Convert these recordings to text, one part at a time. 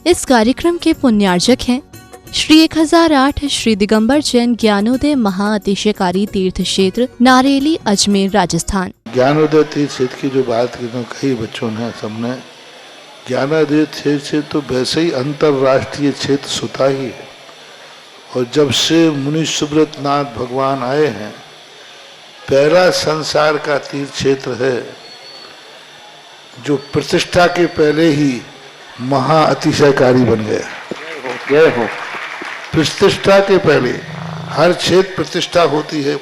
इस कार्यक्रम के पुण्यार्जक हैं श्री 1008 श्री दिगंबर जैन ज्ञानोदय महाअतिशयकारी तीर्थ क्षेत्र नारेली अजमेर राजस्थान। ज्ञानोदय तीर्थ क्षेत्र की जो बात की तो कई बच्चों ने सबने ज्ञानोदय तीर्थ क्षेत्र तो वैसे ही अंतर्राष्ट्रीय क्षेत्र सुता ही है। और जब से मुनि सुब्रत नाथ भगवान आए हैं, पहला संसार का तीर्थ क्षेत्र है जो प्रतिष्ठा के पहले ही महा अतिशयकारी बन गया। प्रतिष्ठा के पहले हर क्षेत्र प्रतिष्ठा होती है,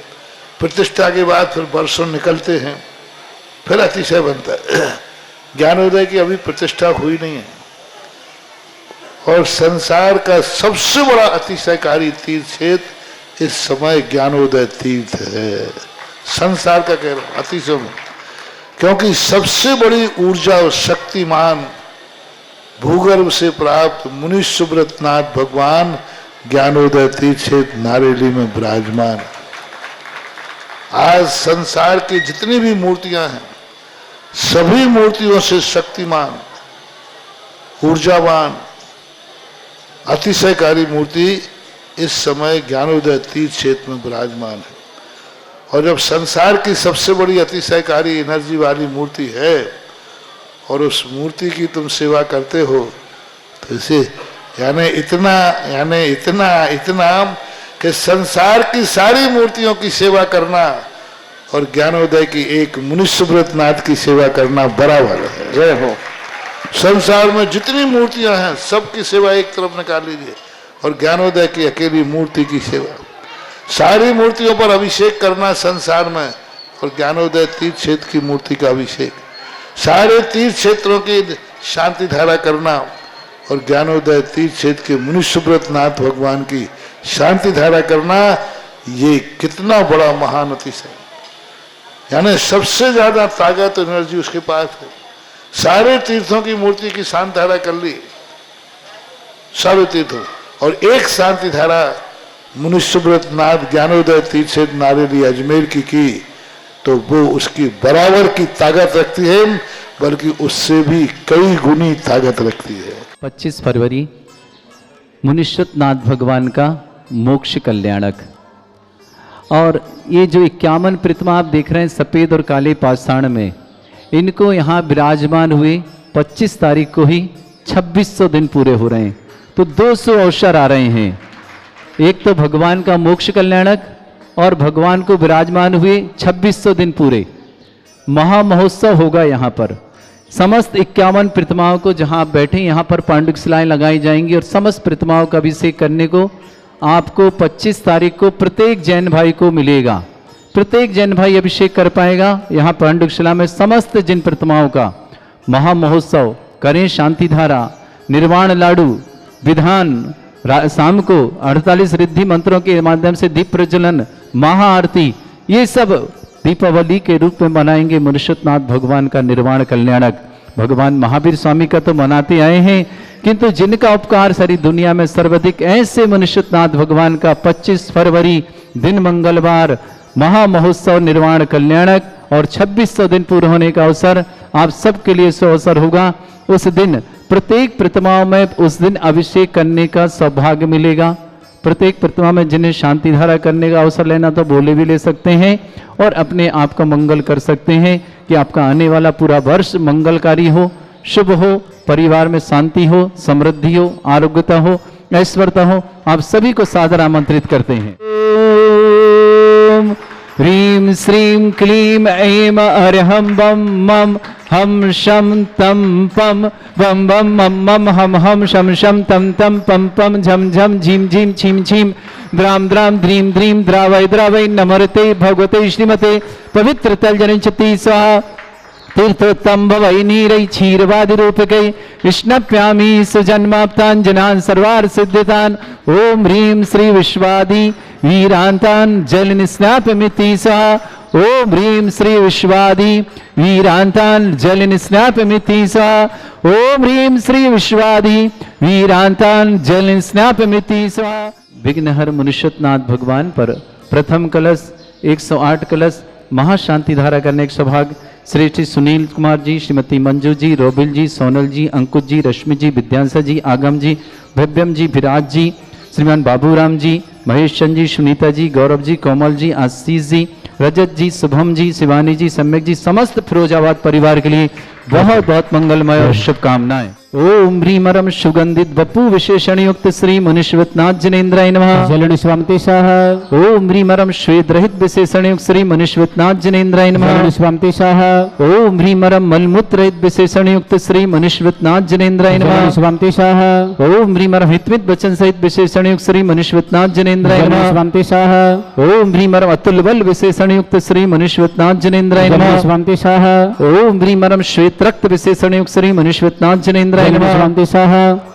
प्रतिष्ठा के बाद फिर वर्षों निकलते हैं, फिर अतिशय बनता है। ज्ञानोदय की अभी प्रतिष्ठा हुई नहीं है। और संसार का सबसे बड़ा अतिशयकारी तीर्थ क्षेत्र इस समय ज्ञानोदय तीर्थ है। संसार का कह रहा हूं अतिशय में, क्योंकि सबसे बड़ी ऊर्जा और शक्तिमान भूगर्भ से प्राप्त मुनि सुब्रत नाथ भगवान ज्ञानोदय तीर्थ क्षेत्र नारेली में विराजमान। आज संसार की जितनी भी मूर्तियां हैं, सभी मूर्तियों से शक्तिमान, ऊर्जावान, अतिशयकारी मूर्ति इस समय ज्ञानोदय तीर्थ क्षेत्र में विराजमान है। और जब संसार की सबसे बड़ी अतिशयकारी एनर्जी वाली मूर्ति है और उस मूर्ति की तुम सेवा करते हो, तो इसे यानी इतना कि संसार की सारी मूर्तियों की सेवा करना और ज्ञानोदय की एक मुनि सुब्रत नाथ की सेवा करना बराबर है। जय हो। संसार में जितनी मूर्तियां हैं सबकी सेवा एक तरफ निकाल लीजिए और ज्ञानोदय की अकेली मूर्ति की सेवा। सारी मूर्तियों पर अभिषेक करना संसार में और ज्ञानोदय तीर्थ क्षेत्र की मूर्ति का अभिषेक, सारे तीर्थ क्षेत्रों की शांति धारा करना और ज्ञानोदय तीर्थ क्षेत्र के मुनि सुब्रत नाथ भगवान की शांति धारा करना, ये कितना बड़ा महान अतिशय। यानी सबसे ज्यादा ताकत एनर्जी उसके पास है। सारे तीर्थों की मूर्ति की शांति धारा कर ली, सारे तीर्थों, और एक शांति धारा मुनि सुब्रत नाथ ज्ञानोदय तीर्थ क्षेत्र नारेली अजमेर की तो वो उसकी बराबर की ताकत रखती है, बल्कि उससे भी कई गुनी ताकत रखती है। 25 फरवरी मुनिश्रुत नाथ भगवान का मोक्ष कल्याणक। और ये जो 51 प्रतिमा आप देख रहे हैं सफ़ेद और काले पाषाण में, इनको यहाँ विराजमान हुए 25 तारीख को ही 2600 दिन पूरे हो रहे हैं। तो 200 अवसर आ रहे हैं। एक तो भगवान का मोक्ष कल्याणक और भगवान को विराजमान हुए 2600 दिन पूरे। महामहोत्सव होगा यहाँ पर। समस्त 51 प्रतिमाओं को जहाँ आप बैठे यहाँ पर पांडुक शिलाएं लगाई जाएंगी और समस्त प्रतिमाओं का अभिषेक करने को आपको 25 तारीख को प्रत्येक जैन भाई को मिलेगा। प्रत्येक जैन भाई अभिषेक कर पाएगा। यहाँ पांडुक शिला में समस्त जिन प्रतिमाओं का महामहोत्सव करें। शांति धारा, निर्वाण लाडू, विधान, शाम को 48 रिद्धि मंत्रों के माध्यम से दीप प्रज्वलन, महाआरती, ये सब दीपावली के रूप में मनाएंगे। मुनिश्रुत नाथ भगवान का निर्वाण कल्याणक। भगवान महावीर स्वामी का तो मनाते आए हैं, किंतु जिनका उपकार सारी दुनिया में सर्वाधिक, ऐसे मुनिश्रुत नाथ भगवान का 25 फरवरी दिन मंगलवार महामहोत्सव निर्वाण कल्याणक और 2600 दिन पूरे होने का अवसर आप सबके लिए सो अवसर होगा। उस दिन प्रत्येक प्रतिमाओं में उस दिन अभिषेक करने का सौभाग्य मिलेगा। प्रत्येक प्रतिमा में जिन्हें शांति धारा करने का अवसर लेना तो बोले भी ले सकते हैं और अपने आप का मंगल कर सकते हैं कि आपका आने वाला पूरा वर्ष मंगलकारी हो, शुभ हो, परिवार में शांति हो, समृद्धि हो, आरोग्यता हो, ऐश्वर्यता हो। आप सभी को सादर आमंत्रित करते हैं। ह्रीं श्रीं क्लीं ऐं अरहं बम मम हम शम तम पम बम बम मम मम हम हम शम शम तम तम पम पम झम झम झीम झीम छीम छीम द्राम द्राम द्रीम द्रीम द्रावय द्रावय नमरते भगवते श्रीमते पवित्र तलजनिंचति स्वाहा तीर्थोत्तम भवै नीरै क्षीरवादि रूपकै विष्णप्यामि सुजन्माप्ताञ्जनान् सर्वार्थ सिद्धितान्। ओम ह्रीं श्री विश्वादि वीरान्तान् जल निस्नापमिति स्वाहा। ओम ह्रीं श्री विश्वादि वीरान्तान् जल निस्नापमिति स्वाहा। ओम ह्रीं श्री विश्वादि वीरान्तान् जल निस्नापमिति स्वाहा। विघ्नहर मुनिश्रुत नाथ भगवान पर प्रथम कलश 108 कलश महाशांति धारा करने के सौभाग्य श्री सुनील कुमार जी, श्रीमती मंजू जी, रोबिल जी, सोनल जी, अंकुश जी, रश्मि जी, विद्यांसा जी, आगम जी, भव्यम जी, विराज जी, श्रीमान बाबूराम जी, महेश चंद जी, सुनीता जी, गौरव जी, कोमल जी, आशीष जी, रजत जी, शुभम जी, शिवानी जी, सम्यक जी, समस्त फिरोजाबाद परिवार के लिए बहुत बहुत मंगलमय और शुभकामनाएं। ओम ह्रीमरम सुगंधित बपू विशेषण युक्त श्री मुनिश्वतनाथ जनेन्द्राय नमः। जलन स्वामति सह ओम ह्रीमरम श्वेत रहित विशेषण युक्त श्री मुनिश्वतनाथ जनेन्द्राय नमः। जलन स्वामति सह ओम ह्रीमरम मलमूत्र रहित विशेषण युक्त श्री मुनिश्वतनाथ जनेन्द्राय जलन नमः। स्वामति सह ओम ह्रीमरम हितमित वचन सहित विशेषण युक्त श्री मुनिश्वतनाथ जनेन्द्राय जलन नमः। स्वामति सह ओम ह्रीमरम अतुल बल विशेषण युक्त श्री मुनिश्वतनाथ जनेन्द्राय जलन नमः। स्वामति सह ओम ह्रीमरम श्वेत रक्त विशेषण युक्त श्री मुनिश्वतनाथ जनेन्द्राय जलन नमः। स्वामति सह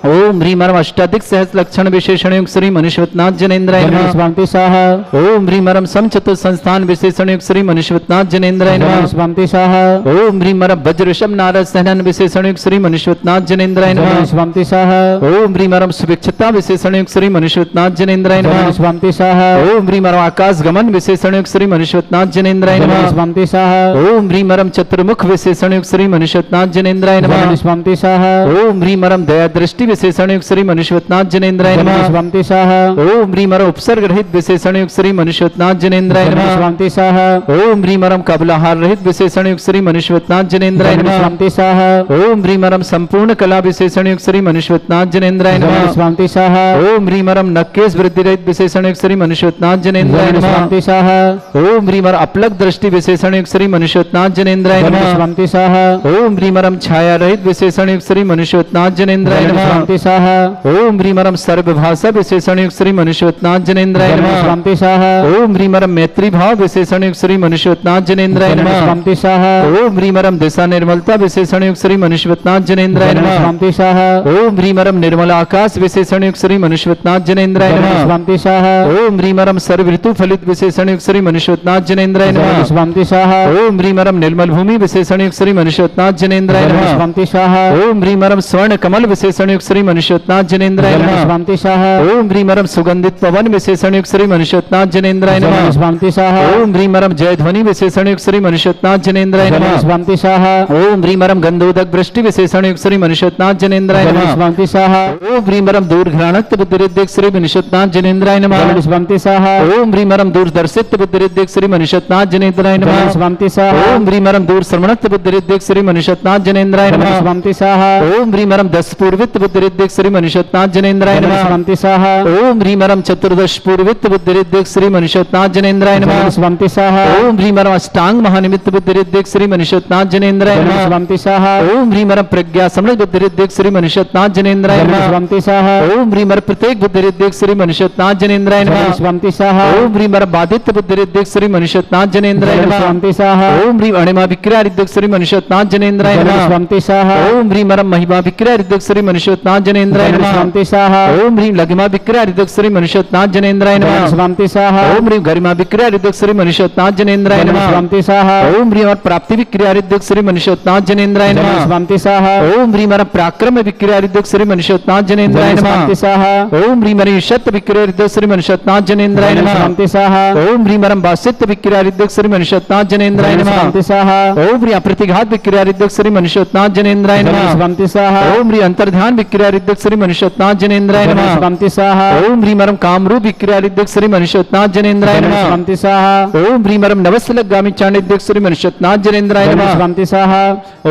ओम ह्रीमरम अष्टाधिक सहस्र लक्षण विशेषण युक्त श्री मुनिश्वतनाथ जनेन्द्राय जलन नमः। स्वामति सह ओम ह्रीमरम समचतुर संस्थान विशेषण युक्त श्री मुनिश्वतनाथ जनेन्द्राय जलन नमः। स्वामति सह ओम ह्रीमरम वज्रषभ नारद सहनन विशेषण युक्त श्री मुनिश्वतनाथ जनेन्द्राय जलन नमः। स्वामति सह ओम ह्रीमरम सुभिक्षता विशेषण युक्त श्री मुनिश्वतनाथ जनेन्द्राय जलन नमः। स्वामति सह ओम ह्रीमरम आकाश गमन विशेषण युक्त श्री मुनिश्वतनाथ जनेन्द्राय जलन नमः। स्वामति सह ओम ह्रीमरम चतुर्मुख विशेषण युक्त श्री मुनिश्वतनाथ जनेन्द्राय जलन नमः। स्वामति सह ओम ह्रीमरम दया दृष्टि विशेषण युक्त श्री मुनिश्वतनाथ जनेन्द्राय जलन नमः। स्वामति सह ओम ह्रीमरम उपसर्ग रहित विशेषण युक्त श्री मुनिश्वतनाथ जनेन्द्राय जलन नमः। स्वामति सह ओम ह्रीमरम कबलाहार रहित विशेषण युक्त श्री मुनिश्वतनाथ जनेन्द्राय जलन नमः। स्वामति सह ओम ह्रीमरम संपूर्ण कला विशेषण युक्त श्री मुनिश्वतनाथ जनेन्द्राय जलन नमः। स्वामति सह ओम ह्रीमरम नक्केश वृद्धि रहित विशेषण युक्त श्री मुनिश्वतनाथ जनेन्द्राय जलन नमः। स्वामति सह ओम ह्रीमर अपलक दृष्टि विशेषण युक्त श्री मुनिश्वतनाथ जनेन्द्राय जलन नमः। स्वामति सह ओम ह्रीमरम छाया रहित विशेषण युक्त श्री मुनिश्वतनाथ जनेन्द्राय जलन नमः। स्वामति सह ओम ह्रीमरम सर्वभाषा विशेषण युक्त श्री मुनिश्वतनाथ जनेन्द्राय जलन नमः। स्वामति सह ओम ह्रीमरम मैत्री भाव विशेषण युक्त श्री मुनिश्वतनाथ जनेन्द्राय जलन नमः। स्वामति सह ओम ह्रीमरम दिशा निर्मलता विशेषण युक्त श्री मुनिश्वतनाथ जनेन्द्राय जलन नमः। स्वामति सह ओम ह्रीमरम निर्मल आकाश विशेषण युक्त श्री मुनिश्वतनाथ जनेन्द्राय जलन नमः। स्वामति सह ओम ह्रीमरम सर्व ऋतु फलित विशेषण युक्त श्री मुनिश्वतनाथ जनेन्द्राय जलन नमः। स्वामति सह ओम ह्रीमरम निर्मल भूमि विशेषण युक्त श्री मुनिश्वतनाथ जनेन्द्राय जलन नमः। स्वामति सह ओम ह्रीमरम स्वर्ण कमल विशेषण युक्त श्री मुनिश्वतनाथ जनेन्द्राय जलन नमः। स्वामति सह ओम ह्रीमरम सुगंधित पवन विशेषण युक्त श्री मुनिश्वतनाथ जनेन्द्राय जलन नमः। स्वामति सह ओम ह्रीमरम जय ध्वनि विशेषण युक्त श्री मुनिश्वतनाथ जनेन्द्राय जलन नमः। स्वामति सह ओम ह्रीमरम गंधोदक वृष्टि विशेषण युक्त श्री मुनिश्वतनाथ जनेन्द्राय जलन नमः। स्वामति सह ओम ह्रीमरम दूरघ्राणत्व बुद्धिरिद्धिक श्री मुनिश्वतनाथ जनेन्द्राय नमः। जलन स्वामति सह ओम ह्रीमरम दूरदर्शित्व बुद्धिरिद्धिक श्री मुनिश्वतनाथ जनेन्द्राय जलन नमः। स्वामति सह ओम ह्रीमरम दूर श्रवणत्व बुद्धिरिद्धिक श्री मुनिश्वतनाथ जनेन्द्राय जलन नमः। स्वामति सह ओम ह्रीमरम दस पूर्वित बुद्धिरिद्धिक श्री मुनिश्वतनाथ जनेन्द्राय जलन नमः। स्वामति सह ओम ह्रीमरम चतुर्दश पूर्वित बुद्धिरिद्धिक श्री मुनिश्वतनाथ जनेन्द्राय जलन नमः। स्वामति सह ओम ह्रीमरम अष्टांग महानिमित्त बुद्धिरिद्धिक श्री मुनिश्वतनाथ जनेन्द्राय जलन नमः। स्वामति सह ओम ह्रीमरम प्रज्ञा समृद्ध बुद्धिरिद्धिक श्री मुनिश्वतनाथ जनेन्द्राय जलन नमः। स्वामति सह ओम ह्रीमर प्रत्येक बुद्धिरिद्धिक श्री मुनिश्वतनाथ जनेन्द्राय जलन नमः। स्वामति सह ओम ह्रीमर बाधित्य बुद्धिरिद्धिक श्री मुनिश्वतनाथ जनेन्द्राय जलन नमः। स्वामति सह ओम ह्रीम अणिमा विक्रिया रिद्धिक श्री मुनिश्वतनाथ जनेन्द्राय जलन नमः। स्वामति सह ओम ह्रीमरम महिमा विक्रिया रिद्धिक श्री मुनिश्वतनाथ जनेन्द्राय जलन नमः। स्वामति सह ओम ह्रीम लघिमा विक्रिया रिद्धिक श्री मुनिश्वतनाथ जनेन्द्राय जलन नमः। स्वामति सह ओम ह्रीम गरिमा विक्रिया रिद्धिक श्री मुनिश्वतनाथ जनेन्द्राय जलन नमः। स्वामति सह ओम ह्रीम प्राप्ति विक्रिया रिद्धिक श्री मुनिश्वतनाथ जनेन्द्राय जलन नमः। स्वामति सह ओम ह्रीमरम पराक्रम विक्रिया रिद्धिक श्री मुनिश्वतनाथ जनेन्द्राय जलन नमः। स्वामति सह ओम ह्रीमरि षत विक्रिया रिद्धिक श्री मुनिश्वतनाथ जनेन्द्राय जलन नमः। स्वामति सह ओम ह्रीमरम वासित्व विक्रिया रिद्धिक श्री मुनिश्वतनाथ जनेन्द्राय जलन नमः। स्वामति सह ओम ह्री अप्रतिघात विक्रिया रिद्धिक श्री मुनिश्वतनाथ जनेन्द्राय जलन नमः। स्वामति सह ओम ह्री अंतर्ध्यान विक्रिया रिद्धिक श्री मुनिश्वतनाथ जनेन्द्राय जलन नमः। स्वामति सह ओम ह्रीमरम कामरूप विक्रिया रिद्धिक श्री मुनिश्वतनाथ जनेन्द्राय जलन नमः। स्वामति सह ओम ह्रीमरम नवस्लगामी चाणिद्यक श्री मुनिश्वतनाथ जनेन्द्राय जलन नमः। स्वामति सह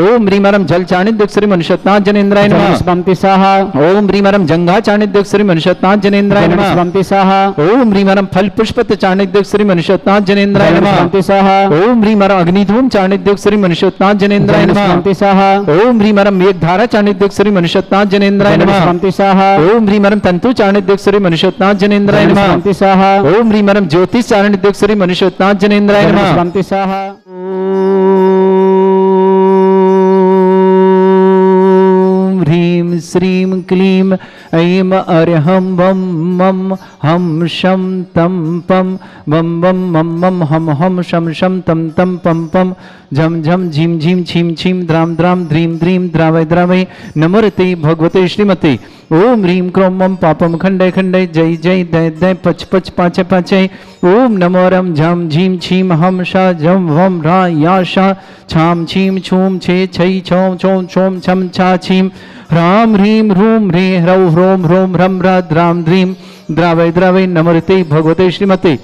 ओम ह्रीमरम जल चाणिद्यक श्री मुनिश्वतनाथ जनेन्द्राय जलन नमः। स्वामति सह ओम ह्रीमरम जंगा चाणिद्यक श्री मुनिश्वतनाथ जनेन्द्राय जलन नमः। स्वामति सह ओम ह्रीमरम फल पुष्पत चाणिद्यक श्री मुनिश्वतनाथ जनेन्द्राय जलन नमः। स्वामति सह ओम ह्रीमरम अग्निधूम चाणिद्यक श्री मुनिश्वतनाथ जनेन्द्राय जलन नमः। स्वामति सह ओम ह्रीमरम मेघधारा चाणिद्यक श्री मुनिश्वतनाथ जनेन्द्राय जलन नमः। स्वामति सह ओम ह्रीमरम तंतु चाणिद्यक श्री मुनिश्वतनाथ जनेन्द्राय जलन नमः। स्वामति सह ओम ह्रीमरम ज्योतिष चाणिद्यक श्री मुनिश्वतनाथ जनेन्द्राय जलन नमः। स्वामति सह ओम ह्रीम श्रीम क्लीम ऐम अर्हं वम मम हम शम तम पम वम वम मम मम हम शम शम तम तम पम पम झम झम झीम झीम छीम छीम द्राम द्राम ध्रीम ध्रीम द्रावय द्रावय नमोरते भगवते श्रीमते ओम ह्रीं क्रोम मम पापम खंडे खंडे जय जय दय दय पच पच पाचे पाचे ओम नमो रम झम झीम छीम हम शा जम वम रा या शा छाम छीम छूम छे छई छौम छौम छौम छम छा छीम ह्राम ह्रीं ह्रूम ह्रीं ह्रौ ह्रोम ह्रोम ह्रम ह्राद द्राम द्रीं द्रावय द्रावय नमोते भगवते श्रीमते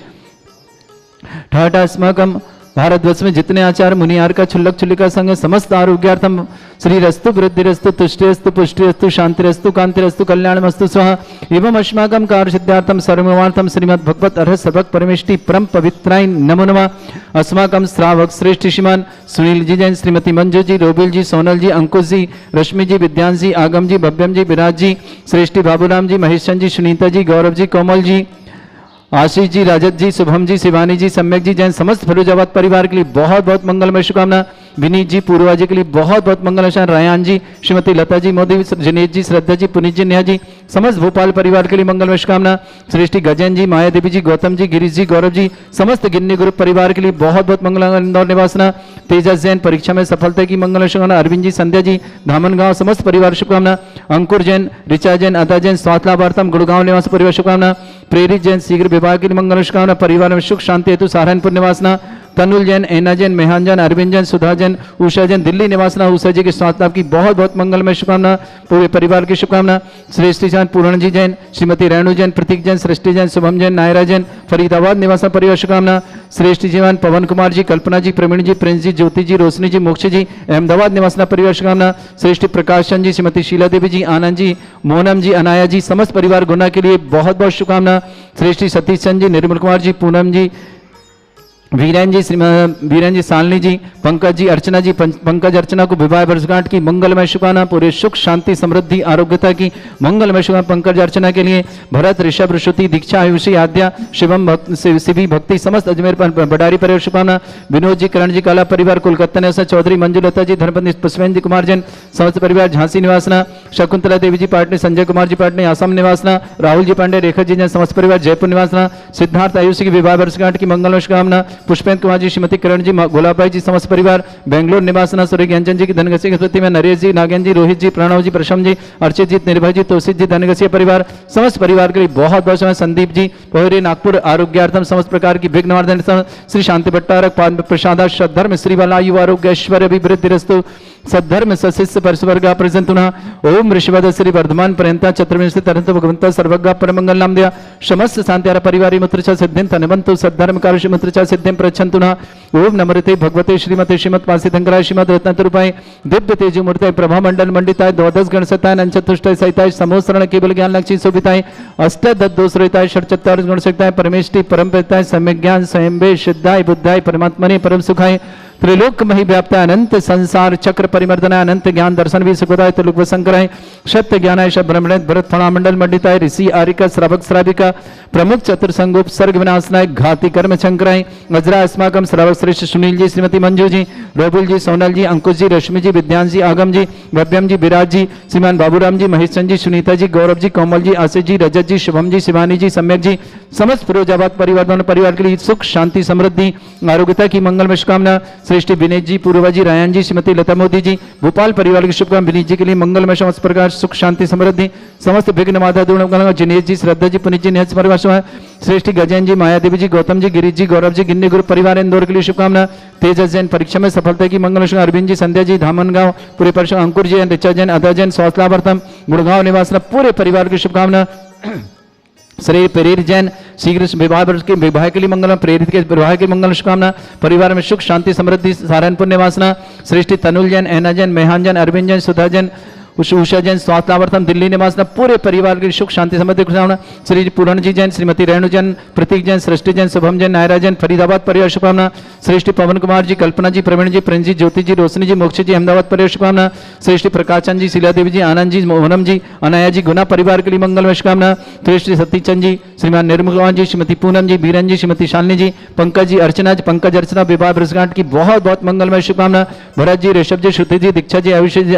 ठाटास्माकम भारतवर्ष में जितने आचार मुनियार का छुल्लक छुल्लिका संग समस्त आरोग्यार्थम श्री रस्तु वृद्धिरस्तु तुष्टिरस्तु पुष्टिरस्तु शांतिरस्तु कांतिरस्तु कल्याणमस्तु स्वाहा एवं अस्माकं कार्य सिद्धार्थम सर्वमार्थम श्रीमद् भगवत अर्हत सबक परमेष्टि परम पवित्राय नमो नमः। अस्माकं श्रावक श्रेष्ठ श्रीमान सुनील जी जैन, श्रीमती मंजू जी, रोबिल जी, सोनल जी, अंकुश जी, रश्मि जी, विद्यांश जी, आगम जी, भव्यम जी, विराज जी, श्रेष्ठी बाबूराम जी, महेशन जी, सुनीता जी, गौरव जी, कोमल जी, आशीष जी, राजत जी, शुभम जी, शिवानी जी, सम्यक जी जैन, समस्त फिरोजाबाद परिवार के लिए बहुत बहुत मंगलमय शुभकामना। विनीत जी, पूर्वा जी के लिए बहुत बहुत मंगलमय। रायान जी, श्रीमती लता जी, मोदी, जिनेश जी, श्रद्धा जी, पुनीत जी, नेहा जी, समस्त भोपाल परिवार के लिए मंगलमय शुभकामना। श्रेष्ठी गजन जी, माया देवी जी, गौतम जी, गिरीश जी, गौरव जी, समस्त गिन्नी ग्रुप परिवार के लिए बहुत बहुत मंगल। इंदौर निवासना तेजस जैन, परीक्षा में सफलता की मंगल शुभकामना। अरविंद जी, संध्या जी, धामन गांव, समस्त परिवार शुभकामना। अंकुर जैन, ऋचा जैन, अदा जैन, स्वास्थ्य लाभार्थम गुड़गांव निवास परिवार शुभकामना। प्रेरित जैन, शीघ्र विवाह के लिए मंगल शुभकामना। परिवार में सुख शांति हेतु सहारनपुर निवासना। तनुल जैन, ऐना जैन, मेहान जैन, अरविंद जैन, सुधा जैन, उषा जैन, दिल्ली निवासना। उषा जी के स्वास्थ्य लाभ की बहुत बहुत मंगलमय शुभकामना। पूरे परिवार की शुभकामना। श्रेष्ठी जैन, पूर्ण जी जैन, श्रीमती रेणु जैन, प्रतीक जैन, सृष्टि जैन, शुभम जैन, नायरा जैन, फरीदाबाद निवासना परिवार शुभकामना। श्रेष्ठी जीवन, पवन कुमार जी, कल्पना जी, प्रवीण जी, प्रिंस जी, ज्योति जी, रोशनी जी, मोक्ष जी, अहमदाबाद निवासना परिवार शुभकामना। श्रेष्ठी प्रकाश चंद जी, श्रीमती शीला देवी जी, आनंद जी, मोहनम जी, अनाया जी, समस्त परिवार गुना के लिए बहुत बहुत शुभकामना। श्रेष्ठी सतीश चंद जी, निर्मल कुमार जी, पूनम जी, वीरेन जी, वीरेन जी, सालनी जी, पंकज जी, अर्चना जी, पंकज अर्चना को विवाह वर्षगांठ की मंगलमय शुभकामना। पूरे सुख शांति समृद्धि आरोग्यता की मंगलमय शुभकामना पंकज अर्चना के लिए। भरत, ऋषभ, श्रुति, दीक्षा, आयुषी, आद्या, शिवम, शिवी, भक्ति, समस्त अजमेर बडारी परिवार शुभकामना। विनोद जी, करण जी, काला परिवार कोलकाता निवासना। चौधरी मंजुलता जी, धर्मपत्नी पुष्पेंद्र कुमार जैन, समस्त परिवार झांसी निवासना। शकुंतला देवी जी पाटनी, संजय कुमार जी पाटनी, आसाम निवासना। राहुल जी पांडे, रेखा जी जैन, समस्त परिवार जयपुर निवासना। सिद्धार्थ आयुषी की विवाह वर्षगांठ की मंगलमय शुभकामना। पुष्पेंद्र कुमार जी, श्रीमती किरण जी, गोलाबाई जी, समस्त परिवार बेंगलोर निवासना। सूर्य ज्ञानचंद जी की धनगसी की स्मृति में नरेश जी, नागेंद्र जी, रोहित जी, प्रणव जी, प्रशम जी, अर्चित जी, निर्भय जी, तोषित जी, धनगसी परिवार, समस्त परिवार के लिए बहुत बहुत समय। संदीप जी, पोहरे, नागपुर, आरोग्यार्थम समस्त प्रकार की विघ्न वर्धन श्री शांति भट्टारक प्रसादा सद्धर्म श्री आयु आरोग्य ऐश्वर्य अभिवृद्धि रस्तु सद्धर्म सशिष्य परस्वर्गा प्रजंतुना। ओम ऋषिवद श्री वर्धमान पर्यंता चतुर्विंश तरंत भगवंता सर्वज्ञ परमंगल नाम दिया समस्त शांतिहार परिवारी मुत्रचा सिद्धिं तनवंतु सद्धर्म कार्य मुत्रचा सिद्धिं प्रच्छन्तुना। ओम नमृते भगवते श्रीमते श्रीमद पासितंकराय श्रीमद रत्नतरूपाय दिव्य तेजो मूर्ताय प्रभा मंडल मंडिताय द्वादश गणसताय नंचतुष्टाय सहिताय समोसरण केवल ज्ञान लक्ष्मी शोभिताय अष्टदोषरिताय षट्चत्वार गुणशक्ताय परमेष्टि परमपिताय सम्यक ज्ञान स्वयंभे सिद्धाय बुद्धाय परमात्मने परम सुखाय त्रिलोक मही व्याप्ताय अनंत संसार चक्र परिमर्दनाय अनंत ज्ञान दर्शन भी सुखदाय त्रिलोक संकराय सत्य ज्ञानाय ब्रह्मणे भरत फणा मंडल मंडिताय ऋषि आरिका श्रावक श्राविका प्रमुख चतुर्संगोप सर्ग विनाशनाय घाती कर्म शंकराय वज्रा अस्माकम श्रावक श्रेष्ठ सुनील जी श्रीमती मंजू जी रोबिल जी सोनल जी अंकुश जी रश्मि जी विद्यांश जी आगम जी भव्यम जी विराज जी श्रीमान बाबूराम जी महेश चंद जी सुनीता जी गौरव जी कोमल जी आशीष जी रजत जी शुभम जी शिवानी जी सम्यक जी समस्त फिरोजाबाद परिवार दोनों परिवार के लिए सुख शांति समृद्धि आरोग्यता की मंगलमय शुभकामना। श्रेष्ठ विनीत जी पूर्वा जी रायन जी श्रीमती लता मोदी जी भोपाल परिवार की शुभकामना। विनीत जी के लिए मंगलमय समस्त प्रकार सुख शांति समृद्धि समस्त विघ्न माता दूर जिनेश जी श्रद्धा जी पुनीत जी नेहज परिवार श्रेष्ठ गजैन जी माया देवी जी गौतम जी गिरीश जी गौरव जी गिन्नी ग्रुप परिवार इंदौर के लिए शुभकामना। तेजस जैन परीक्षा में सफलता की मंगल। अरविंद जी संध्या जी धामन गांव पूरे परिषद अंकुर जी ऋचा जैन अदा जैन स्वास्थ्य लाभार्थम गुड़गांव निवासना पूरे परिवार की शुभकामना। श्री प्रेरित जैन शीघ्र विवाह के लिए मंगल प्रेरित के विवाह की मंगल शुभकामना। परिवार में सुख शांति समृद्धि सहारनपुर निवासना। श्रेष्ठी तनुल जैन ऐना जैन मेहान जैन अरविंद जैन सुधा जैन उषा जैन स्वास्थ्य लाभार्थम दिल्ली निवासना पूरे परिवार की सुख शांति समृद्धि शुभकामना। श्री पूरण जी जैन श्रीमती रेणु जैन प्रतीक जैन सृष्टि जैन शुभम जैन नायरा जैन फरीदाबाद परिवार शुभकामना। श्रेष्ठी पवन कुमार जी कल्पना जी प्रवीण जी प्रिंस जी ज्योति जी रोशनी जी मोक्ष जी अहमदाबाद परिवार शुभकामना। श्रेष्ठी प्रकाश चंद जी शीला देवी जी आनंद जी मोहनम जी अनाया जी गुना परिवार के लिए मंगलमय शुभकामना। श्रेष्ठी सतीचंद जी श्रीमान निर्मल कुमार जी श्रीमती पूनम जी बीरन जी श्रीमती शालिनी जी पंकज जी अर्चना जी पंकज अर्चना विवाह वर्षगांठ की बहुत बहुत मंगलमय शुभकामना। भरत जी ऋषभ जी श्रुति जी दीक्षा जी आयुष जी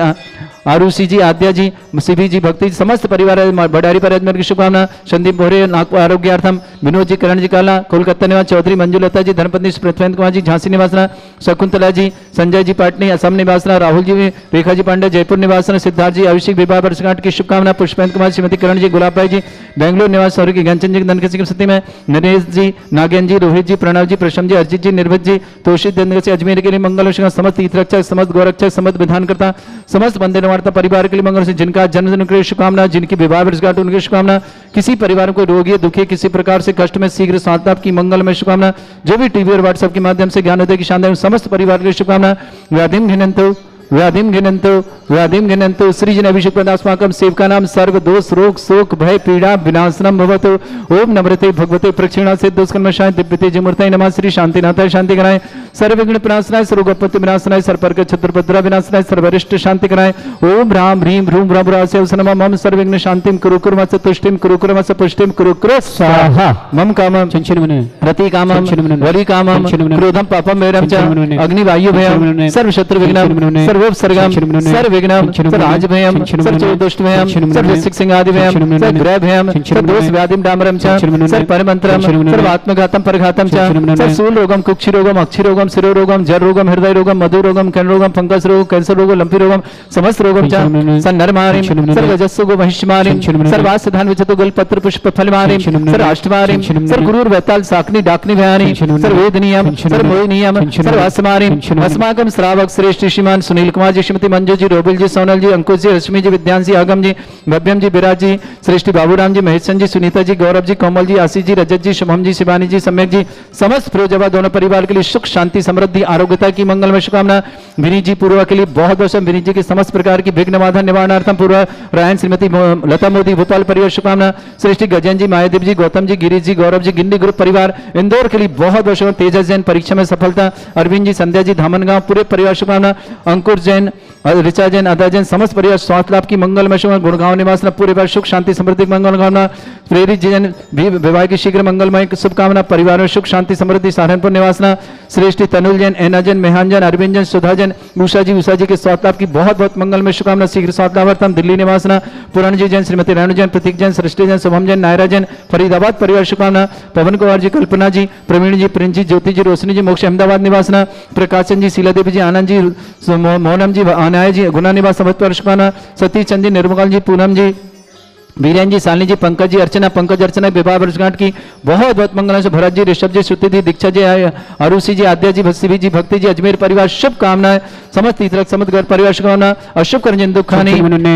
आरुषि जी, आद्या जी, शिवी जी, भक्ति जी, समस्त परिवार भंडारी पर अजमेर की शुभकामना। संदीप भोरे नागपुर आरोग्यार्थम, विनोद जी, करण जी काला, कोलकाता निवास, चौधरी मंजुलता जी, धर्मपत्नी पृथ्वेंद्र कुमार जी, झांसी निवासना, शकुंतला जी, संजय जी पाटनी, असम निवासना, राहुल जी, रेखा जी पांडे, जयपुर निवासना, सिद्धार्थ जी, अभिषेक विवाह वर्षगांठ की शुभकामना। पुष्पेंद्र कुमार, श्रीमती करण जी, गुलाब भाई जी, बेंगलोर निवास, सौरी की ज्ञानचंद जी, धनकसी की स्थिति में, नरेश जी, नागेन जी, रोहित जी, प्रणव जी, प्रशम जी, अर्जित जी, निर्भत जी, तोषित से अजमेर के लिए मंगल, समस्त तीर्थरक्षक, समस्त गौरक्षक, समस्त विधानकर्ता, समस्त बंदे निवार्ता परिवार के लिए मंगल से, जिनका जन्मदिन के लिए शुभकामना, जिनकी विवाह वर्षगांठ उनकी शुभकामना, किसी परिवार को रोगी दुखी किसी प्रकार से कष्ट में शीघ्र स्वास्थ्य लाभ की मंगलमय शुभकामना, जो भी टीवी और व्हाट्सएप के माध्यम से ज्ञानोदय की शानदार समस्त परिवार के लिए शुभकामना। व्याधिम घिनंतो श्रीजन अभिषेक पदास्माकम सेवका नाम सर्व दोष रोग शोक भय पीड़ा विनाशनम भवतु। ओम नमृते भगवते प्रक्षिणा से दोषकर्मशाय दिव्यते जमूर्तये नमः। श्री शांतिनाथाय शांति कराय, सर्वविघ्न विनाशनाय, सर्वगोपत्य विनाशनाय, सर्वपर्क छत्रपद्रा विनाशनाय, सर्वरिष्ट शांति कराय। ओम राम ह्रीम ह्रूम ब्रह्मरास्य नमः। मम सर्वविघ्न शांतिम कुरु कुर्मस तुष्टिम कुरु कुर्मस पुष्टिम कुरु कुरु स्वाहा। मम कामम रति कामम वरि कामम क्रोधम पापम वैरम च अग्निवायु भयम सर्व शत्रु विघ्नम सर्वोपसर्गम सर्वविघ्नम सर्वराज भयम सर्वदुष्ट भयम सर्वसिक सिंहादि भयम सर्वग्रह भयम सर्वदोष व्याधिम डामरम च सर्वपरमंत्रम सर्वात्मघातम परघातम च सर्वशूल रोगम कुक्षि रोगम अक्षि रोगम शिरो रोगम जर रोगम हृदय रोगम मधु रोगम कर्ण रोगम फंगस रोग कैंसर रोग लंपी रोगम समस्त रोगम च सन्नरमारिम सर्वजस्सुगो महिष्मारिम सर्वासधान विचतो गुलपत्र पुष्प फलमारिम सर्वाष्टमारिम सर्वगुरुर वैताल साकनी डाकनी भयानी सर्ववेदनीयम सर्वमोहिनीयम सर्वासमारिम अस्माकम श्रावक श्रेष्ठ श्रीमान सुनील कुमार जी, श्रीमती मंजू जी, रोबिल जी, सोनल जी, अंकुश जी, रश्मि जी, विद्यांश जी, आगम जी, भव्यम जी, विराज जी, श्रेष्ठी बाबूराम जी, महेशन जी, सुनीता जी, गौरव जी, कोमल जी, आशीष जी, रजत जी, शुभम जी, शिवानी जी, सम्यक जी, समस्त फिरोजाबाद दोनों परिवार के लिए सुख शांति समृद्धि आरोग्यता की मंगलमय शुभकामना। विनीत जी पूर्वा के लिए बहुत बहुत विनीत जी के समस्त प्रकार की विघ्न बाधा निवारणार्थम पूर्वा रायन श्रीमती लता मोदी भोपाल परिवार शुभकामना। श्रेष्ठी गजन जी, मायादेव जी, गौतम जी, गिरीश जी, गौरव जी, गिंडी ग्रुप परिवार इंदौर के लिए बहुत बहुत तेजस जैन परीक्षा में सफलता। अरविंद जी, संध्या जी, धामनगांव पूरे परिवार शुभकामना। अंकुर जैन, ऋचा जैन, अदा जैन समस्त परिवार स्वास्थ्य लाभ की मंगलमय शुभ। गुड़गांव निवास पूरे परिवार सुख शांति समृद्धि मंगल कामना। प्रेरित जैन भी विवाह की शीघ्र मंगलमय शुभकामना। परिवार में सुख शांति समृद्धि। सहारनपुर निवासना श्रेष्ठी तनुल जैन, एना जैन, मेहान जैन, अरविंद जैन, सुधा जैन, उषा जी के स्वास्थ्य लाभ की बहुत बहुत मंगलमय शुभकामना। शीघ्र स्वास्थ्य लाभार्थम। दिल्ली निवासना पुराण जी जैन, श्रीमती रेणु जैन, प्रतीक जैन, सृष्टि जैन, शुभम जैन, नायरा जैन, फरीदाबाद परिवार शुभकामना। पवन कुमार जी, कल्पना जी, प्रवीण जी, प्रिंस जी, ज्योति जी, रोशनी जी, मोक्ष अहमदाबाद निवासना। प्रकाशन जी, शीला देवी जी, आनंद जी, मोहनम जी, अनाय जी, गुना निवास समझ शुभकामना। सतीश चंद जी, निर्मल जी, पूनम जी, वीरेन जी, सालनी जी, पंकज जी, अर्चना, पंकज अर्चना विवाह वर्षगांठ की बहुत बहुत मंगल से। भरत जी, ऋषभ जी, श्रुति जी, दीक्षा जी, अरुषि जी, आद्या जी, भस्सी जी, भक्ति जी, अजमेर परिवार शुभकामनाएं। समस्त तीर्थक समस्त घर परिवार शुभकामना। अशुभ करजन दुखानी,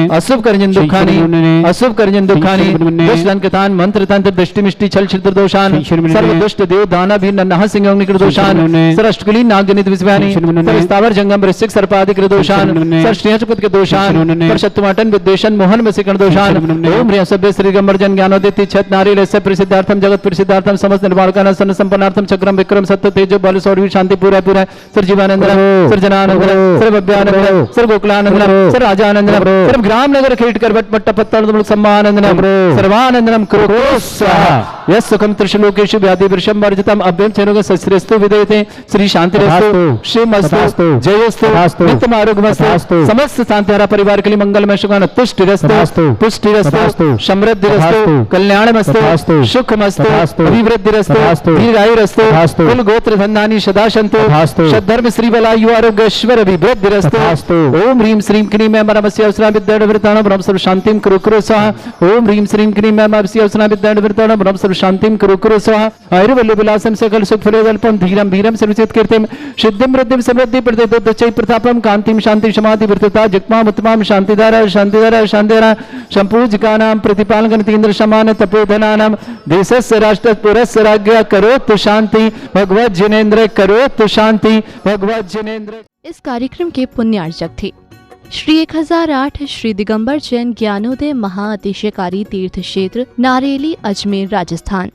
अशुभ करजन दुखानी, अशुभ करजन दुखानी, दुष्टन कथान मंत्र तंत्र दृष्टि मिष्टि छल छिद्र दोषान सर्व दुष्ट देव दाना भी नन्हा सिंह अग्नि दोषान सर अष्टकुली नाग जनित विषयानी सर स्थावर जंगम ऋषिक सर्पादि दोषान सर श्रेयचुपत के दोषान सर शत्रुमाटन विद्वेषण मोहन वसीकरण दोषान। ओम ह्रीं सभ्य श्री गंबर जन ज्ञानोदिति छत नारी लेस्य प्रसिद्धार्थम जगत प्रसिद्धार्थम समस्त निर्वाणकान सन संपन्नार्थम चक्रम विक्रम सत्य तेजो बल सौरवी शांति पूरा पूरा सर जीवानंद सर जनानंद सर भव्यानंद सर गोकुलानंद सर राजानंद सर ग्राम नगर खेट कर वट पट्ट पत्तल सम्मानंदनम सर्वानंदनम कुरु स्वाहा। यस सुखम त्रिशलोकेषु व्याधि वृषम वर्जितम अभ्यम चनुग सस्रेस्तु विदयते श्री शांतिरस्तु श्रीमस्तु जयोस्तु नित्यम आरोग्यमस्तु। समस्त शांतिहारा परिवार के लिए मंगलमय शुभकामना। तुष्टिरस्तु पुष्टिरस्तु समृद्धिरस्तु कल्याणमस्तु सुखमस्तु अभिवृद्धिरस्तु दीर्घायुरस्तु कुल गोत्र धन्धानि सदा सन्तु सद्धर्म श्री बलायु आरोग्य ऐश्वर्य अभिवृद्धिरस्तु। ओम ह्रीं श्रीं क्लीं मैं परमस्य अवसरा विद्याण वृताण ब्रह्म सर्व शांतिं कुरु कुरु स्वाहा। ओम ह्रीं श्रीं क्लीं मैं परमस्य अवसरा विद्याण वृताण ब्रह्म सर्व शांतिं कुरु कुरु स्वाहा। आयुर्वल्लभ विलासं सकल सुख फलोदल्पं धीरं वीरं सर्वचित कीर्तिं सिद्धिं वृद्धिं समृद्धि प्रतिदोच्चै प्रतापं कांतिं शांति समाधि वृत्तता जगमां उत्तमां शांतिधारा शांतिधारा शांतिधारा संपूजिकानां प्रतिपालकन तीन्द्र समान तपोधनानां देशस्य राष्ट्रपुरस्य राज्ञा करोतु शांति भगवत जिनेन्द्र करोतु शांति भगवत जिनेन्द्र। इस कार्यक्रम के पुण्यार्चक थे श्री 1008 श्री दिगंबर जैन ज्ञानोदय महाअतिशयकारी तीर्थ क्षेत्र नारेली अजमेर राजस्थान।